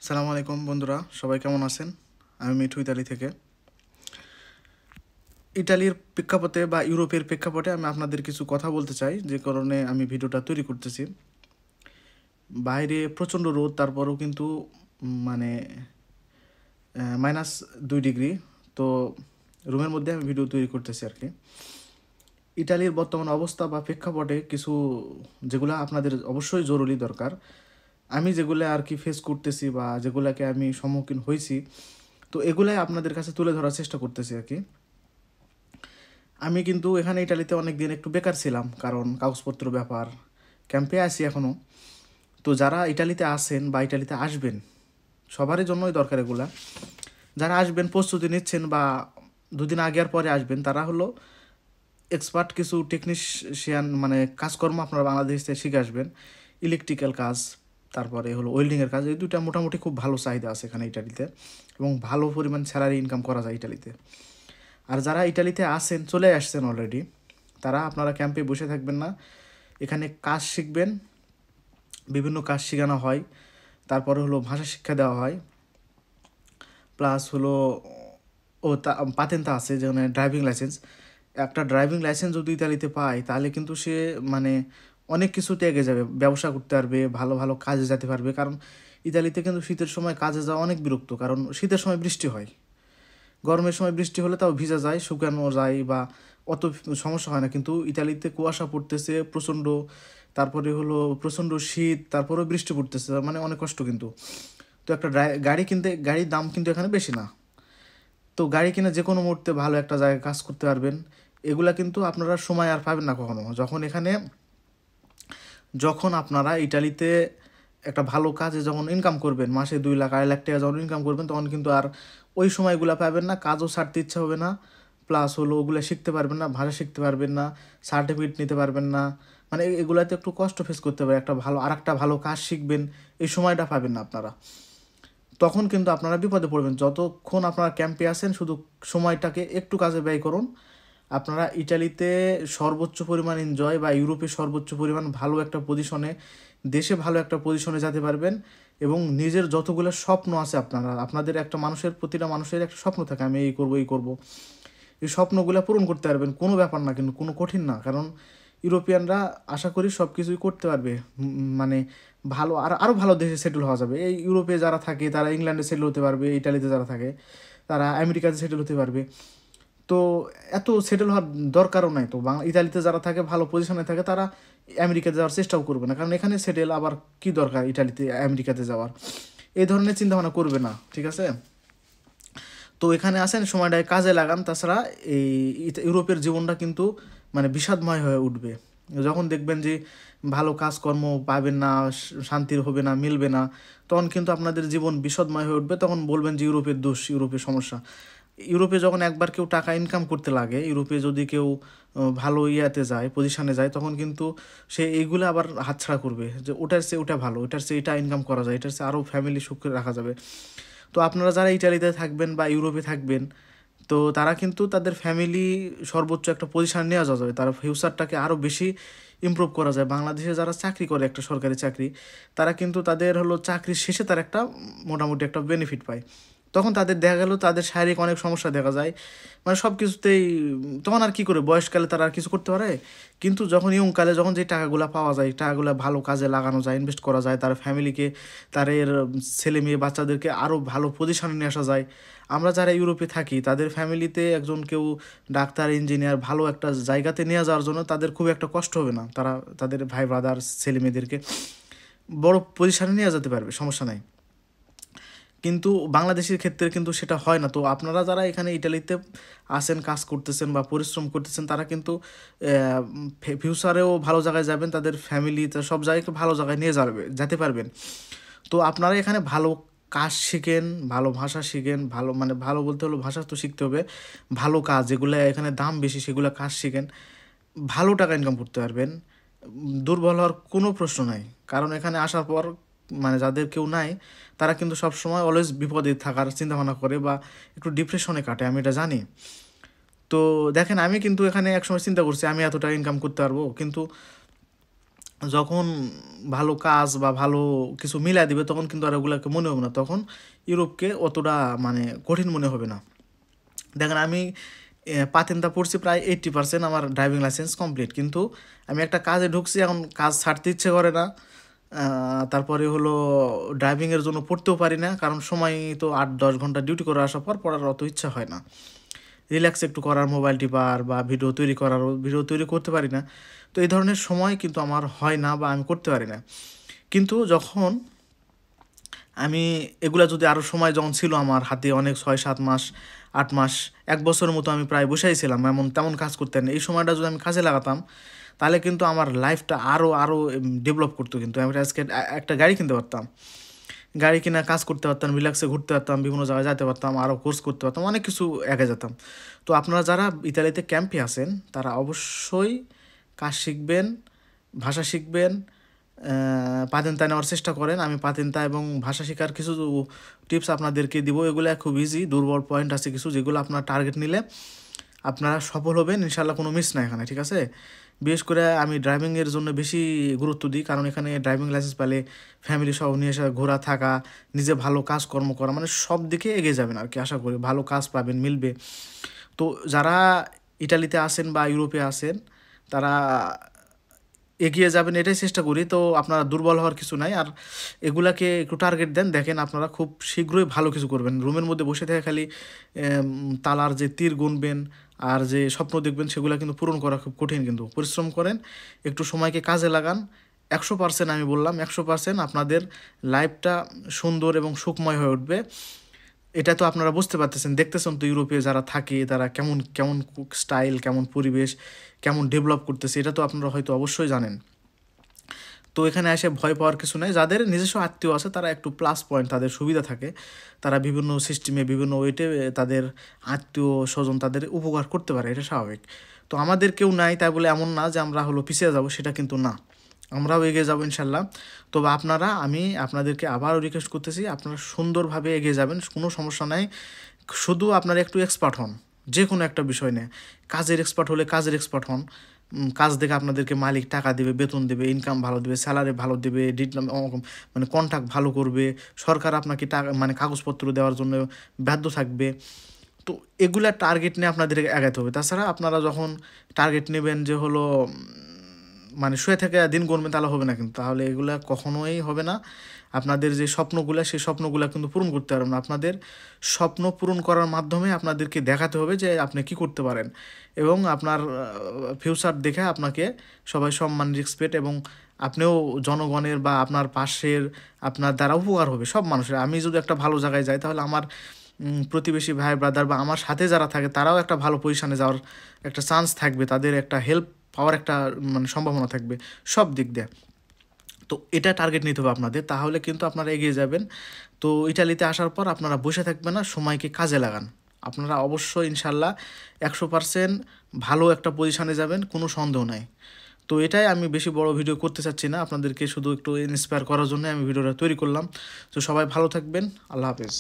সালামু আলাইকুম বন্ধুরা, সবাই কেমন আছেন? আমি মিঠু ইতালি থেকে। ইতালির প্রেক্ষাপটে বা ইউরোপের প্রেক্ষাপটে আমি আপনাদের কিছু কথা বলতে চাই, যে কারণে আমি ভিডিওটা তৈরি করতেছি। বাইরে প্রচণ্ড রোদ, তারপরেও কিন্তু মানে -2 ডিগ্রি। তো রুমের মধ্যে আমি ভিডিও তৈরি করতেছি আর কি। ইতালির বর্তমান অবস্থা বা প্রেক্ষাপটে কিছু যেগুলো আপনাদের অবশ্যই জরুরি দরকার, আমি যেগুলো আর কি ফেস করতেছি বা যেগুলোকে আমি সম্মুখীন হয়েছি, তো এগুলাই আপনাদের কাছে তুলে ধরার চেষ্টা করতেছি আর কি। আমি কিন্তু এখানে ইটালিতে অনেক দিন একটু বেকার ছিলাম, কারণ কাগজপত্র ব্যাপার, ক্যাম্পে আছি এখনও। তো যারা ইটালিতে আসেন বা ইটালিতে আসবেন, সবারই জন্যই দরকার এগুলা। যারা আসবেন প্রস্তুতি নিচ্ছেন বা দুদিন আগে আর পরে আসবেন, তারা হলো এক্সপার্ট কিছু টেকনিশিয়ান, মানে কাজকর্ম আপনারা বাংলাদেশ থেকে শিখে আসবেন। ইলেকট্রিক্যাল কাজ, তারপরে হলো ওয়েল্ডিংয়ের কাজ, এই দুইটা মোটামুটি খুব ভালো চাহিদা আছে এখানে ইটালিতে, এবং ভালো পরিমাণ স্যালারি ইনকাম করা যায় ইটালিতে। আর যারা ইটালিতে আসেন, চলে আসছেন অলরেডি, তারা আপনারা ক্যাম্পে বসে থাকবেন না, এখানে কাজ শিখবেন। বিভিন্ন কাজ শেখানো হয়, তারপরে হলো ভাষা শিক্ষা দেওয়া হয়, প্লাস হলো পাতেন্তা আছে, যেমন ড্রাইভিং লাইসেন্স। একটা ড্রাইভিং লাইসেন্স যদি ইতালিতে পায়, তাহলে কিন্তু সে মানে অনেক কিছুতে এগিয়ে যাবে, ব্যবসা করতে পারবে, ভালো ভালো কাজে যেতে পারবে। কারণ ইতালিতে কিন্তু শীতের সময় কাজে যাওয়া অনেক বিরক্ত, কারণ শীতের সময় বৃষ্টি হয়, গরমের সময় বৃষ্টি হলে তাও ভিজা যায়, শুকানো যায় বা অত সমস্যা হয় না। কিন্তু ইতালিতে কুয়াশা পড়তেছে প্রচণ্ড, তারপরে হলো প্রচণ্ড শীত, তারপরেও বৃষ্টি পড়তেছে, মানে অনেক কষ্ট কিন্তু। তো একটা গাড়ি কিনতে, গাড়ির দাম কিন্তু এখানে বেশি না। তো গাড়ি কিনে যে কোনো মুহূর্তে ভালো একটা জায়গায় কাজ করতে পারবেন। এগুলা কিন্তু আপনারা সময় আর পাবেন না কখনো, যখন আপনারা ইটালিতে একটা ভালো কাজে যখন ইনকাম করবেন, মাসে 2 লাখ 2.5 লাখ টাকা যখন ইনকাম করবেন, তখন কিন্তু আর ওই সময়গুলো পাবেন না, কাজও ছাড়তে ইচ্ছা হবে না, প্লাস হলো ওগুলো শিখতে পারবেন না, ভাষা শিখতে পারবেন না, সার্টিফিকেট নিতে পারবেন না। মানে এগুলাতে একটু কষ্ট ফেস করতে হবে, একটা ভালো আর একটা ভালো কাজ শিখবেন, এই সময়টা পাবেন না আপনারা। তখন কিন্তু আপনারা বিপদে পড়বেন। যতক্ষণ আপনারা ক্যাম্পে আসেন, শুধু সময়টাকে একটু কাজে ব্যয় করুন, আপনারা ইটালিতে সর্বোচ্চ পরিমাণ এনজয় বা ইউরোপে সর্বোচ্চ পরিমাণ ভালো একটা পজিশনে, দেশে ভালো একটা পজিশনে যেতে পারবেন। এবং নিজের যতগুলো স্বপ্ন আছে, আপনাদের একটা মানুষের, প্রতিটা মানুষের একটা স্বপ্ন থাকে, আমি এই করব এই করব, এই স্বপ্নগুলো পূরণ করতে পারবেন। কোনো ব্যাপার না, কিন্তু কোনো কঠিন না, কারণ ইউরোপিয়ানরা আশা করি সব কিছুই করতে পারবে। মানে ভালো আরও ভালো দেশে সেটেল হওয়া যাবে। এই ইউরোপে যারা থাকে তারা ইংল্যান্ডে সেটেল হতে পারবে, ইটালিতে যারা থাকে তারা আমেরিকাতে সেটেল হতে পারবে। তো এত সেটেল হওয়ার দরকারও নাই। তো ইতালিতে যারা থাকে, ভালো পজিশনে থাকে, তারা আমেরিকাতে যাওয়ার চেষ্টাও করবে না, কারণ এখানে সেটেল আবার কি দরকার ইটালিতে আমেরিকাতে যাওয়ার, এই ধরনের চিন্তাভাবনা করবে না, ঠিক আছে? তো এখানে আসেন, সময়টায় কাজে লাগান। তাছাড়া এই ইউরোপের জীবনটা কিন্তু মানে বিষাদময় হয়ে উঠবে যখন দেখবেন যে ভালো কাজকর্ম পাবেন না, শান্তির হবে না, মিলবে না, তখন কিন্তু আপনাদের জীবন বিষাদময় হয়ে উঠবে। তখন বলবেন যে ইউরোপের দোষ, ইউরোপের সমস্যা। ইউরোপে যখন একবার কেউ টাকা ইনকাম করতে লাগে, ইউরোপে যদি কেউ ভালো ইয়াতে যায়, পজিশনে যায়, তখন কিন্তু সে এইগুলো আবার হাতছাড়া করবে, যে ওটার চেয়ে ওটা ভালো, এটার চেয়ে এটা ইনকাম করা যায়, এটার চেয়ে আরও ফ্যামিলি সুখে রাখা যাবে। তো আপনারা যারা ইটালিতে থাকবেন বা ইউরোপে থাকবেন, তো তারা কিন্তু তাদের ফ্যামিলি সর্বোচ্চ একটা পজিশন নেওয়া যাবে, তার ফিউচারটাকে আরও বেশি ইমপ্রুভ করা যায়। বাংলাদেশে যারা চাকরি করে, একটা সরকারি চাকরি, তারা কিন্তু তাদের হলো চাকরির শেষে তার একটা মোটামুটি একটা বেনিফিট পায়। তখন তাদের দেখা গেল তাদের শারীরিক অনেক সমস্যা দেখা যায়, মানে সব কিছুতেই। তখন আর কি করে, বয়সকালে তারা আর কিছু করতে পারে। কিন্তু যখন ইয়ংকালে, যখন যে টাকাগুলো পাওয়া যায়, টাকাগুলো ভালো কাজে লাগানো যায়, ইনভেস্ট করা যায়, তার ফ্যামিলিকে, তাদের ছেলে মেয়ে বাচ্চাদেরকে আরও ভালো পজিশনে নিয়ে আসা যায়। আমরা যারা ইউরোপে থাকি, তাদের ফ্যামিলিতে একজন কেউ ডাক্তার, ইঞ্জিনিয়ার, ভালো একটা জায়গাতে নিয়ে যাওয়ার জন্য তাদের খুব একটা কষ্ট হবে না, তারা তাদের ভাই ব্রাদার ছেলে মেয়েদেরকে বড় পজিশনে নিয়ে যেতে পারবে, সমস্যা নাই। কিন্তু বাংলাদেশের ক্ষেত্রে কিন্তু সেটা হয় না। তো আপনারা যারা এখানে ইটালিতে আসেন, কাজ করতেছেন বা পরিশ্রম করতেছেন, তারা কিন্তু ফিউচারেও ভালো জায়গায় যাবেন, তাদের ফ্যামিলি সব জায়গায় ভালো জায়গায় নিয়ে যেতে পারবেন। তো আপনারা এখানে ভালো কাজ শিখেন, ভালো ভাষা শিখেন, ভালো মানে ভালো বলতে হলো ভাষা তো শিখতে হবে, ভালো কাজ যেগুলো এখানে দাম বেশি সেগুলো কাজ শিখেন, ভালো টাকা ইনকাম করতে পারবেন। দুর্বল হওয়ার কোনো প্রশ্ন নাই, কারণ এখানে আসার পর মানে যাদের কেউ নাই, তারা কিন্তু সব সময় অলওয়েজ বিপদে থাকার চিন্তাভাবনা করে বা একটু ডিপ্রেশনে কাটে, আমি এটা জানি। তো দেখেন, আমি কিন্তু এখানে একসময় চিন্তা করছি আমি এত টাকা ইনকাম করতে পারবো, কিন্তু যখন ভালো কাজ বা ভালো কিছু মিলাই দিবে তখন কিন্তু আর ওগুলোকে মনে হবে না, তখন ইউরোপকে অতটা মানে কঠিন মনে হবে না। দেখেন আমি পাতেনটা পড়ছি প্রায় 80%, আমার ড্রাইভিং লাইসেন্স কমপ্লিট, কিন্তু আমি একটা কাজে ঢুকছি, এখন কাজ ছাড়তে ইচ্ছে করে না। তারপরে হলো ড্রাইভিংয়ের জন্য পড়তেও পারি না, কারণ সময় তো 8-10 ঘন্টা ডিউটি করে আসার পর পড়ার অত ইচ্ছা হয় না। রিল্যাক্স একটু করার, মোবাইল টিপার বা ভিডিও তৈরি করতে পারি না। তো এই ধরনের সময় কিন্তু আমার হয় না বা আমি করতে পারি না। কিন্তু যখন আমি এগুলা যদি আরও সময় যখন ছিল আমার হাতে অনেক 6-7 মাস 8 মাস 1 বছরের মতো আমি প্রায় বসেছিলাম তেমন কাজ করতেন, এই সময়টা যদি আমি কাজে লাগাতাম তাহলে কিন্তু আমার লাইফটা আরও আরও ডেভেলপ করতো, কিন্তু আমি আজকে একটা গাড়ি কিনতে পারতাম, গাড়ি কিনা কাজ করতে পারতাম, রিল্যাক্সে ঘুরতে পারতাম, বিভিন্ন জায়গায় যেতে পারতাম, আরও কোর্স করতে পারতাম, অনেক কিছু এগিয়ে যেতাম। তো আপনারা যারা ইতালিতে ক্যাম্পে আছেন তারা অবশ্যই কাজ শিখবেন, ভাষা শিখবেন, পাতেন্তা নেওয়ার চেষ্টা করেন। আমি পাতেন্তা এবং ভাষা শেখার কিছু টিপস আপনাদেরকে দিব, এগুলো খুব ইজি, দুর্বল পয়েন্ট আছে কিছু যেগুলো আপনার টার্গেট নিলে আপনারা সফল হবেন ইনশাল্লাহ, কোনো মিস না এখানে, ঠিক আছে। বিশেষ করে আমি ড্রাইভিংয়ের জন্য বেশি গুরুত্ব দিই, কারণ এখানে ড্রাইভিং লাইসেন্স পেলে ফ্যামিলি সহ নিয়ে এসে ঘোরা থাকা, নিজে ভালো কাজকর্ম করা, মানে সব দিকে এগিয়ে যাবেন আর কি, আশা করি ভালো কাজ পাবেন, মিলবে। তো যারা ইটালিতে আসেন বা ইউরোপে আসেন তারা এগিয়ে যাবেন এটাই চেষ্টা করি। তো আপনারা দুর্বল হওয়ার কিছু নাই, আর এগুলাকে একটু টার্গেট দেন, দেখেন আপনারা খুব শীঘ্রই ভালো কিছু করবেন। রুমের মধ্যে বসে থেকে খালি তালার যে তীর গুনবেন আর যে স্বপ্ন দেখবেন সেগুলো কিন্তু পূরণ করা খুব কঠিন, কিন্তু পরিশ্রম করেন, একটু সময়কে কাজে লাগান। 100% আমি বললাম 100% আপনাদের লাইফটা সুন্দর এবং সুখময় হয়ে উঠবে। এটা তো আপনারা বুঝতে পারতেছেন, দেখতেছেন তো ইউরোপে যারা থাকে তারা কেমন কেমন স্টাইল, কেমন পরিবেশ, কেমন ডেভেলপ করতেছে, এটা তো আপনারা হয়তো অবশ্যই জানেন। তো এখানে এসে ভয় পাওয়ার কিছু নেই, যাদের নিজস্ব আত্মীয় আছে তারা একটু প্লাস পয়েন্ট, তাদের সুবিধা থাকে, তারা বিভিন্ন সিস্টেমে বিভিন্ন ওয়েটে তাদের আত্মীয় স্বজন তাদের উপকার করতে পারে, এটা স্বাভাবিক। তো আমাদের কেউ নাই তাই বলে এমন না যে আমরা হলো পিছিয়ে যাব, সেটা কিন্তু না, আমরাও এগিয়ে যাবো ইনশাল্লাহ। তবে আমি আপনাদেরকে আবারও রিকোয়েস্ট করতেছি, আপনারা সুন্দরভাবে এগিয়ে যাবেন, কোনো সমস্যা নাই, শুধু আপনারা একটু এক্সপার্ট হন যে কোনো একটা বিষয় নিয়ে। কাজের এক্সপার্ট হলে কাজের এক্সপার্ট হন, কাজ দেখে আপনাদেরকে মালিক টাকা দেবে, বেতন দেবে, ইনকাম ভালো দেবে, স্যালারি ভালো দেবে, মানে কন্ট্রাক্ট ভালো করবে, সরকার আপনাকে টাকা মানে কাগজপত্র দেওয়ার জন্য বাধ্য থাকবে। তো এগুলা টার্গেট নিয়ে আপনাদের এগাতে হবে। তাছাড়া আপনারা যখন টার্গেট নেবেন যে হলো মানে শুয়ে থেকে দিন গুনবেন তাহলে হবে না, কিন্তু তাহলে এগুলা কখনোই হবে না। আপনাদের যে স্বপ্নগুলো সেই স্বপ্নগুলো কিন্তু পূরণ করতে পারবেন না, আপনাদের স্বপ্ন পূরণ করার মাধ্যমে আপনাদেরকে দেখাতে হবে যে আপনি কি করতে পারেন, এবং আপনার ফিউচার দেখে আপনাকে সবাই সম্মান, রেসপেক্ট, এবং আপনিও জনগণের বা আপনার পাশের আপনার দ্বারা উপকার হবে সব মানুষের। আমি যদি একটা ভালো জায়গায় যাই তাহলে আমার প্রতিবেশী ভাই ব্রাদার বা আমার সাথে যারা থাকে তারাও একটা ভালো পজিশানে যাওয়ার একটা চান্স থাকবে, তাদের একটা হেল্প পাওয়ার একটা মানে সম্ভাবনা থাকবে সব দিক দিয়ে। তো এটা টার্গেট নিতে হবে আপনাদের, তাহলে কিন্তু আপনারা এগিয়ে যাবেন। তো ইটালিতে আসার পর আপনারা বসে থাকবেন না, সময়কে কাজে লাগান, আপনারা অবশ্যই ইনশাল্লাহ 100% ভালো একটা পজিশানে যাবেন, কোনো সন্দেহ নাই। তো এটাই, আমি বেশি বড় ভিডিও করতে চাচ্ছি না, আপনাদেরকে শুধু একটু ইন্সপায়ার করার জন্য আমি ভিডিওটা তৈরি করলাম। তো সবাই ভালো থাকবেন, আল্লাহ হাফেজ।